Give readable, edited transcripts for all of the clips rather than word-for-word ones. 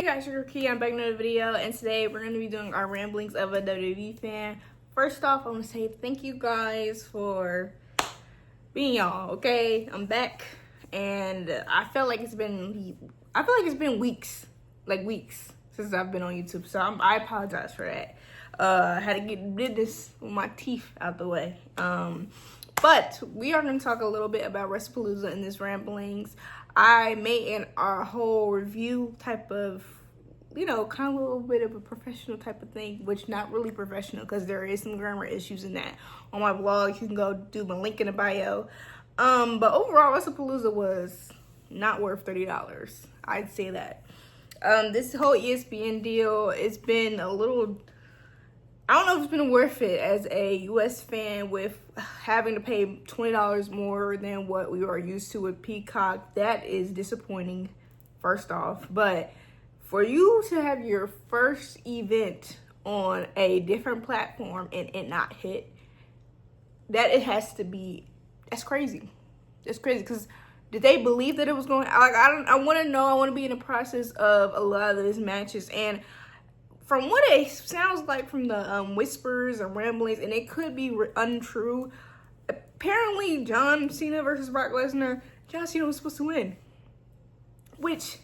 guys, it's Key. I'm back in another video, and today we're going to be doing our ramblings of a WWE fan. First off, I want to say thank you guys for being y'all, okay? I'm back, and I feel like it's been weeks, since I've been on YouTube, so I apologize for that. I had to did this with my teeth out the way. But we are going to talk a little bit about WrestlePalooza in this ramblings. I made a whole review type of, kind of a little bit of a professional type of thing, which not really professional because there is some grammar issues in that. On my blog, you can go do my link in the bio. But overall, WrestlePalooza was not worth $30. I'd say that. This whole ESPN deal, it's been a little, I don't know if it's been worth it as a U.S. fan with having to pay $20 more than what we are used to with Peacock. That is disappointing, first off. But for you to have your first event on a different platform and it not hit, that's crazy. That's crazy because did they believe that it was going? I want to know. I want to be in the process of a lot of these matches, and from what it sounds like from the whispers and ramblings, and it could be untrue, apparently John Cena versus Brock Lesnar, John Cena was supposed to win. Which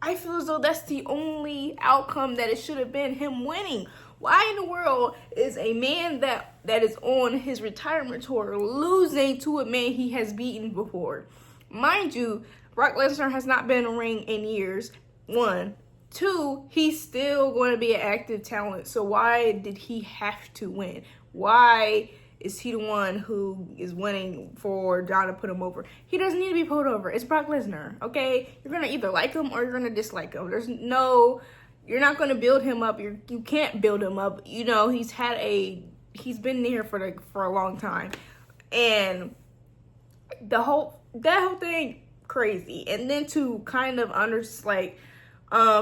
I feel as though that's the only outcome that it should have been, him winning. Why in the world is a man that is on his retirement tour losing to a man he has beaten before? Mind you, Brock Lesnar has not been in a ring in years, one. Two, he's still going to be an active talent. So why did he have to win? Why is he the one who is winning for John to put him over? He doesn't need to be put over. It's Brock Lesnar, okay? You're going to either like him or you're going to dislike him. You're not going to build him up. You can't build him up. He's been there for a long time. And that whole thing, crazy. And then to kind of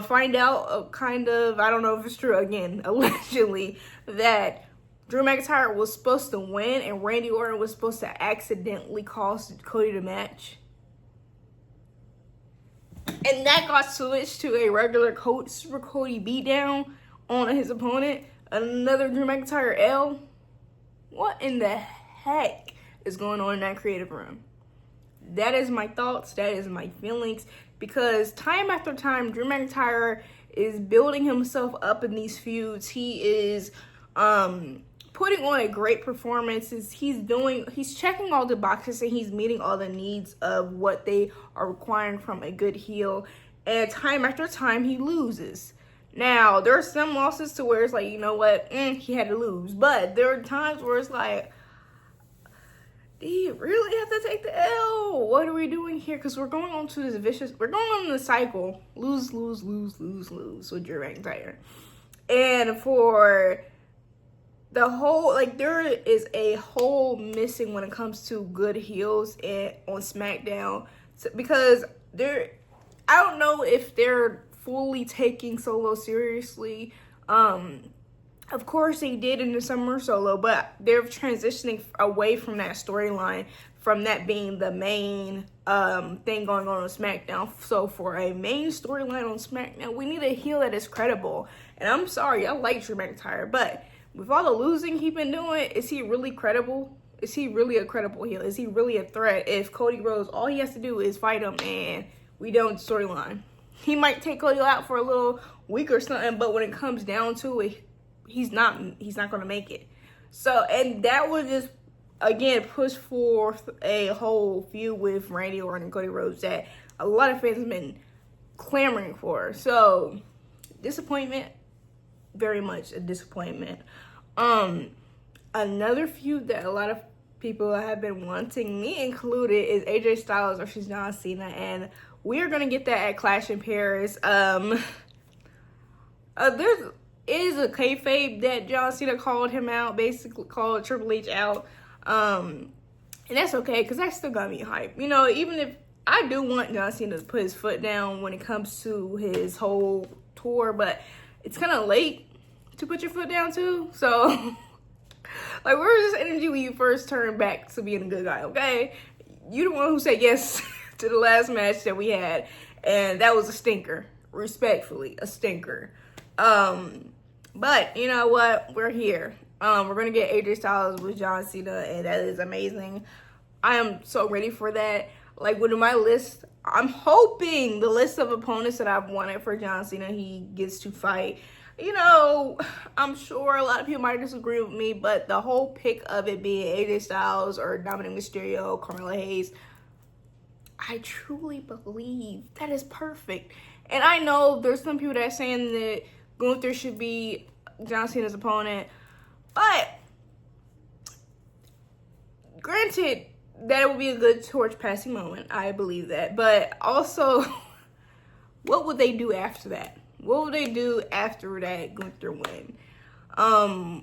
find out I don't know if it's true, again, allegedly, that Drew McIntyre was supposed to win and Randy Orton was supposed to accidentally cost Cody the match. And that got switched to a regular Super Cody beatdown on his opponent. Another Drew McIntyre L. What in the heck is going on in that creative room? That is my thoughts. That is my feelings. Because time after time, Drew McIntyre is building himself up in these feuds. He is putting on a great performance. He's checking all the boxes and he's meeting all the needs of what they are requiring from a good heel. And time after time, he loses. Now, there are some losses to where it's like, you know what, he had to lose. But there are times where it's like, do you really have to take the L? What are we doing here? Because we're going on to we're going on the cycle. Lose with Drew McIntyre. And for the whole, there is a hole missing when it comes to good heels on SmackDown. Because I don't know if they're fully taking Solo seriously. Of course, they did in the Summer Solo, but they're transitioning away from that storyline, from that being the main thing going on SmackDown. So for a main storyline on SmackDown, we need a heel that is credible. And I'm sorry, I like Drew McIntyre, but with all the losing he's been doing, is he really credible? Is he really a credible heel? Is he really a threat if Cody Rhodes, all he has to do is fight him and we don't storyline? He might take Cody out for a little week or something, but when it comes down to it, he's not going to make it. So, and that would just, again, push forth a whole feud with Randy Orton and Cody Rhodes that a lot of fans have been clamoring for. So, disappointment, very much a disappointment. Another feud that a lot of people have been wanting, me included, is AJ Styles versus John Cena, and we're going to get that at Clash in Paris. It is a kayfabe that John Cena called him out, basically called Triple H out. And that's okay, because that's still got me hype. Even if I do want John Cena to put his foot down when it comes to his whole tour, but it's kind of late to put your foot down too. So, where's this energy when you first turn back to being a good guy, okay? You the one who said yes to the last match that we had, and that was a stinker. respectfully, a stinker. But you know what? We're here. We're gonna get AJ Styles with John Cena, and that is amazing. I am so ready for that. Like, with my list, I'm hoping the list of opponents that I've wanted for John Cena, he gets to fight. You know, I'm sure a lot of people might disagree with me, but the whole pick of it being AJ Styles or Dominic Mysterio, Carmelo Hayes, I truly believe that is perfect. And I know there's some people that are saying that Gunther should be John Cena's opponent, but granted, that would be a good torch passing moment. I believe that. But also, what would they do after that? What would they do after that Gunther win?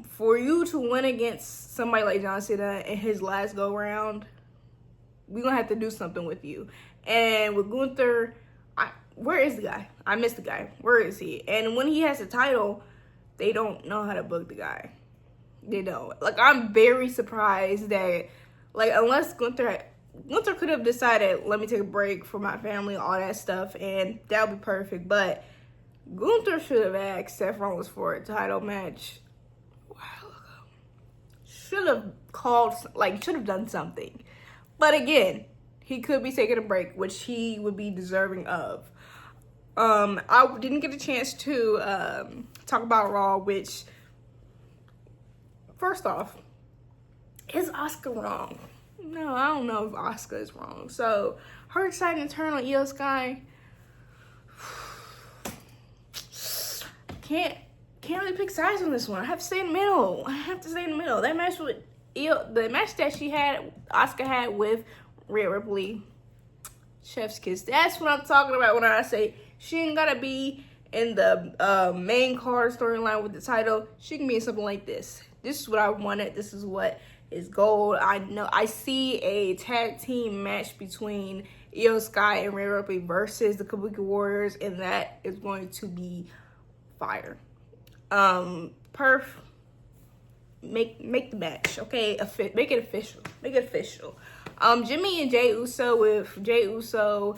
For you to win against somebody like John Cena in his last go round, we're going to have to do something with you. And with Gunther, where is the guy? I miss the guy. Where is he? And when he has the title, they don't know how to book the guy. They don't. Like, I'm very surprised that, like, unless Gunther could have decided, let me take a break for my family, all that stuff, and that would be perfect. But Gunther should have asked Seth Rollins for a title match a while ago. Should have done something. But again, he could be taking a break, which he would be deserving of. I didn't get a chance to talk about Raw, which, first off, is Asuka wrong? No, I don't know if Asuka is wrong. So, her deciding to turn on Io Sky, can't really pick sides on this one. I have to stay in the middle. That match with the match that Asuka had with Rhea Ripley, chef's kiss. That's what I'm talking about when I say she ain't gotta be in the main card storyline with the title. She can be in something like this. This is what I wanted. This is what is gold. I know I see a tag team match between Io Sky and Rhea Ripley versus the Kabuki Warriors, and that is going to be fire. Perf, make the match, okay? Make it official. Jimmy and Jey Uso, with Jey Uso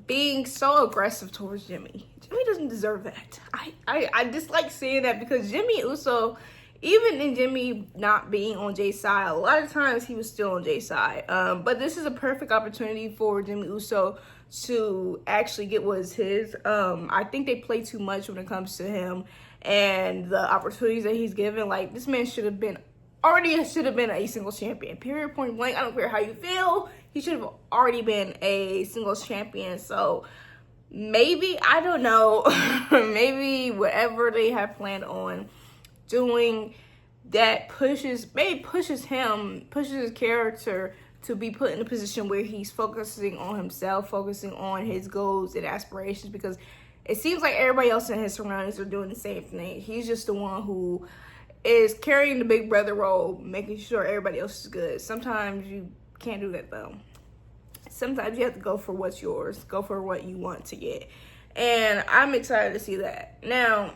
being so aggressive towards Jimmy. Jimmy doesn't deserve that. I dislike seeing that, because Jimmy Uso, even in Jimmy not being on Jay's side, a lot of times he was still on Jay's side. But this is a perfect opportunity for Jimmy Uso to actually get what is his. I think they play too much when it comes to him and the opportunities that he's given. Like, this man should have been a singles champion. Period, point blank. I don't care how you feel. He should have already been a singles champion. So maybe, I don't know, maybe whatever they have planned on doing, that pushes his character to be put in a position where he's focusing on himself, focusing on his goals and aspirations, because it seems like everybody else in his surroundings are doing the same thing. He's just the one who is carrying the big brother role, making sure everybody else is good. Sometimes you can't do that, though. Sometimes you have to go for what's yours, go for what you want to get. And I'm excited to see that. Now,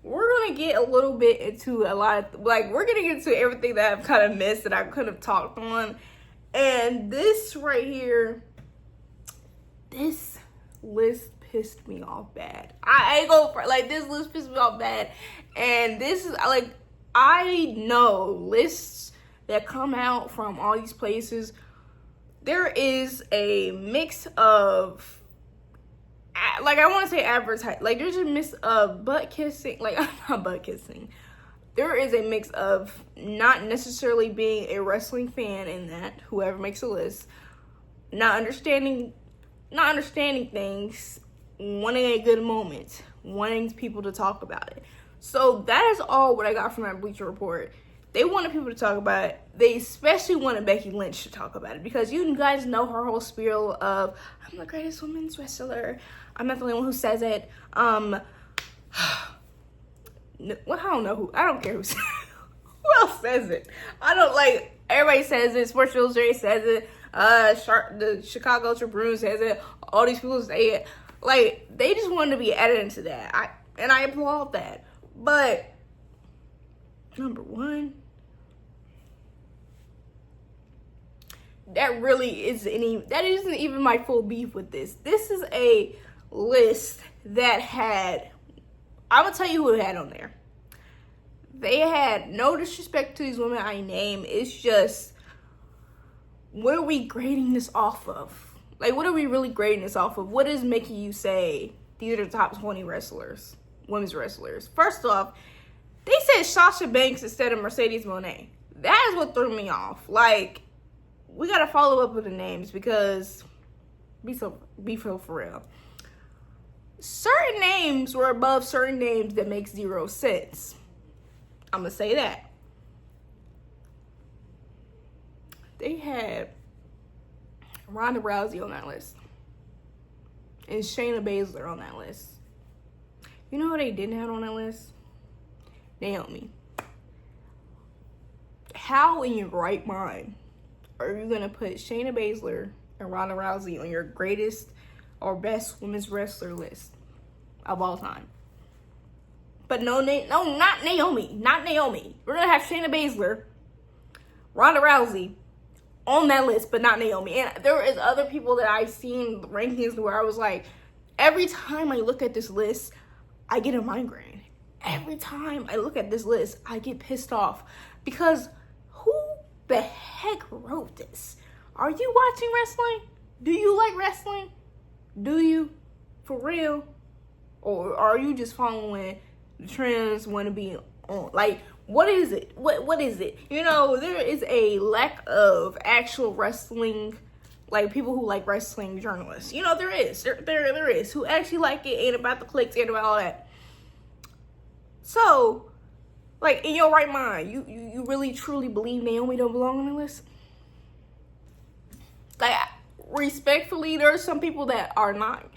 we're going to get a little bit into we're getting into everything that I've kind of missed that I could have talked on. And this right here, this list pissed me off bad. I ain't go for this list pissed me off bad. And this is I know lists that come out from all these places, there is a mix of, I want to say advertise, there's a mix of butt kissing, not butt kissing. There is a mix of not necessarily being a wrestling fan in that, whoever makes a list, not understanding things, wanting a good moment, wanting people to talk about it. So that is all what I got from that Bleacher Report. They wanted people to talk about it. They especially wanted Becky Lynch to talk about it, because you guys know her whole spiel of, I'm the greatest women's wrestler. I'm not the only one who says it. Well, I don't know who. I don't care who says it. Who else says it? I don't everybody says it. Sports Illustrated says it. The Chicago Tribune says it. All these people say it. They just wanted to be added into that. I applaud that. But number one, that isn't even my full beef with this. This is a list that had, I'm gonna tell you who it had on there. They had, no disrespect to these women I name, it's just, what are we grading this off of? Like, what are we really grading this off of? What is making you say these are the top 20 wrestlers, women's wrestlers? First off, they said Sasha Banks instead of Mercedes Moné. That is what threw me off. Like, we gotta follow up with the names because be for real. Certain names were above certain names that make zero sense. I'm gonna say that. They had Ronda Rousey on that list and Shayna Baszler on that list. You know who they didn't have on that list? Naomi. How in your right mind are you gonna put Shayna Baszler and Ronda Rousey on your greatest or best women's wrestler list of all time? But no, not Naomi. Not Naomi. We're gonna have Shayna Baszler, Ronda Rousey on that list, but not Naomi. And there is other people that I've seen rankings where I was like, every time I look at this list, I get a migraine. Every time I look at this list, I get pissed off because who the heck wrote this? Are you watching wrestling? Do you like wrestling? Do you? For real? Or are you just following the trends, want to be on? Like, what is it? What is it? You know, there is a lack of actual wrestling, like people who like wrestling journalists. You know, there is who actually like it, ain't about the clicks, ain't about all that. So, like, in your right mind, you really truly believe Naomi don't belong on the list? Like, respectfully, there are some people that are not.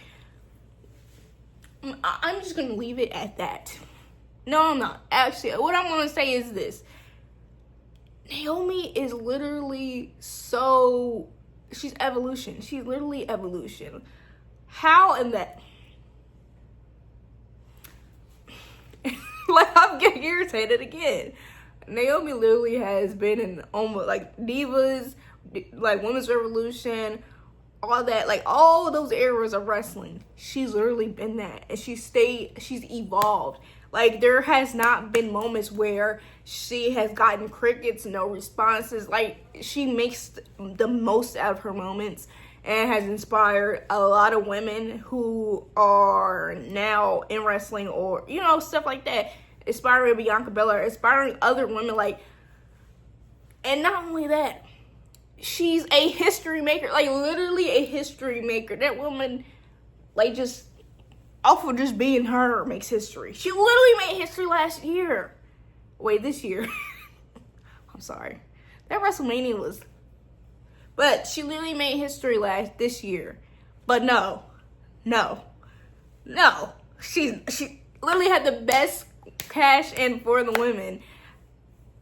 I'm just gonna leave it at that. No, I'm not. Actually, what I'm gonna say is this. Naomi is literally she's evolution. She's literally evolution. How in that? Like, I'm getting irritated again. Naomi literally has been in almost like Divas, like Women's Revolution, all that, like all those eras of wrestling. She's literally been that, and she's evolved. Like, there has not been moments where she has gotten crickets, no responses. Like, she makes the most out of her moments and has inspired a lot of women who are now in wrestling, or, you know, stuff like that. Inspiring Bianca Belair, inspiring other women, like, and not only that, she's a history maker, like, literally a history maker. That woman, like, just off of just being her, makes history. She literally made history last year. Wait, this year. I'm sorry. That WrestleMania was... But she literally made history this year. But no. She literally had the best cash in for the women.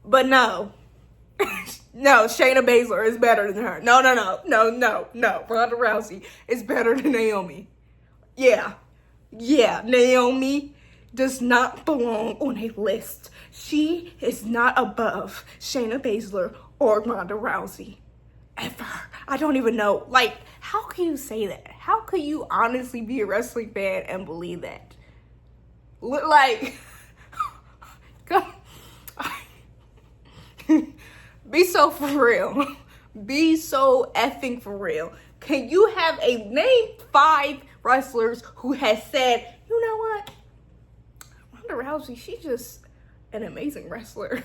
But no. No, Shayna Baszler is better than her. No. Ronda Rousey is better than Naomi. Yeah, Naomi does not belong on a list. She is not above Shayna Baszler or Ronda Rousey. Ever. I don't even know. Like, how can you say that? How could you honestly be a wrestling fan and believe that? Like, be so for real. Be so effing for real. Can you have name 5 wrestlers who has said, you know what? Ronda Rousey, she's just an amazing wrestler.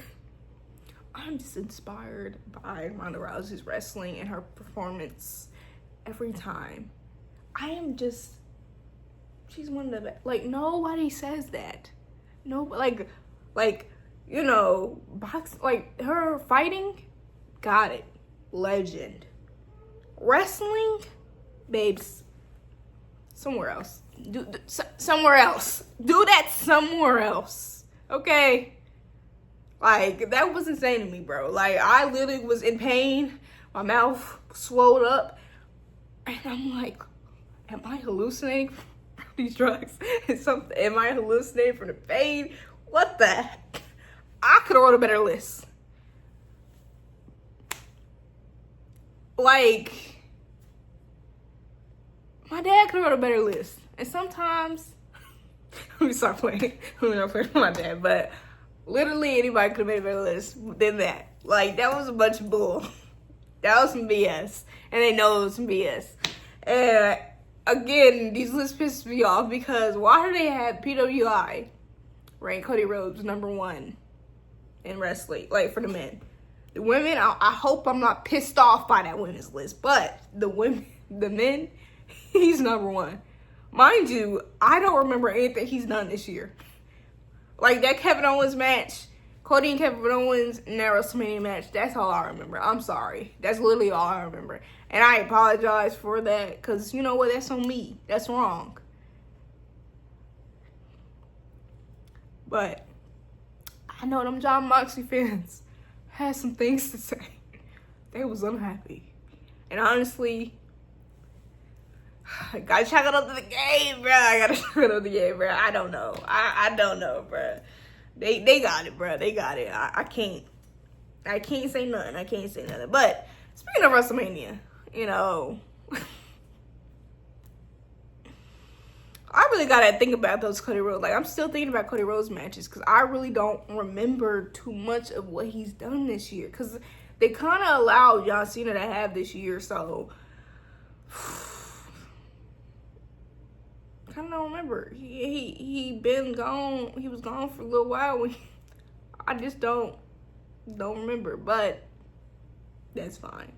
I'm just inspired by Ronda Rousey's wrestling and her performance every time. She's one of the best. Like, nobody says that. No, like, you know, like, her fighting, got it. Legend. Wrestling, babes, somewhere else. Somewhere else. Do that somewhere else. Okay? Like, that was insane to me, bro. Like, I literally was in pain. My mouth swelled up. And I'm like, am I hallucinating from these drugs? Am I hallucinating from the pain? What the heck? I could have wrote a better list. Like, My dad could have wrote a better list. And sometimes, let me stop playing. Let me not play with my dad. But literally anybody could have made a better list than that. Like, that was a bunch of bull. That was some BS. And they know it was some BS. And again, these lists piss me off because why do they have PWI rank Cody Rhodes #1 in wrestling? Like, for the men. The women, I hope I'm not pissed off by that women's list. But the men, he's #1. Mind you, I don't remember anything he's done this year. Like that Kevin Owens match, Cody and Kevin Owens in that WrestleMania match, that's all I remember. I'm sorry. That's literally all I remember. And I apologize for that because you know what? That's on me. That's wrong. But I know them John Moxley fans had some things to say. They was unhappy. And honestly, I gotta chalk it up to the game, bro. I don't know. I don't know, bro. They got it, bro. They got it. I can't say nothing. But speaking of WrestleMania, you know, I really gotta think about those Cody Rhodes. Like, I'm still thinking about Cody Rhodes matches because I really don't remember too much of what he's done this year. Because they kind of allowed John Cena to have this year, so I kind of don't remember. He been gone. He was gone for a little while. I just don't remember, but that's fine.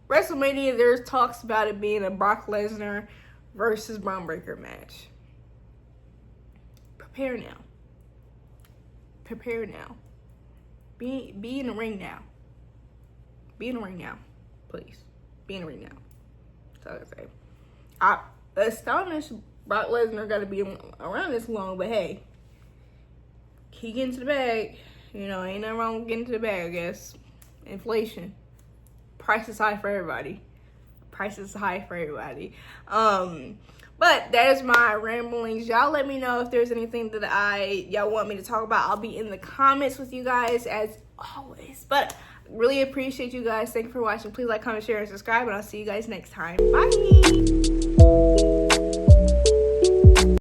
WrestleMania, there's talks about it being a Brock Lesnar versus Braun Breaker match. Prepare now. Be in the ring now. Be in the ring now, please. Be in the ring now. That's all I say. Astonished Brock Lesnar got to be around this long, but hey, he getting to the bag. You know, ain't nothing wrong with getting to the bag, I guess. Inflation. Price is high for everybody. But that is my ramblings. Y'all let me know if there's anything that y'all want me to talk about. I'll be in the comments with you guys as always. But really appreciate you guys. Thank you for watching. Please like, comment, share, and subscribe. And I'll see you guys next time. Bye.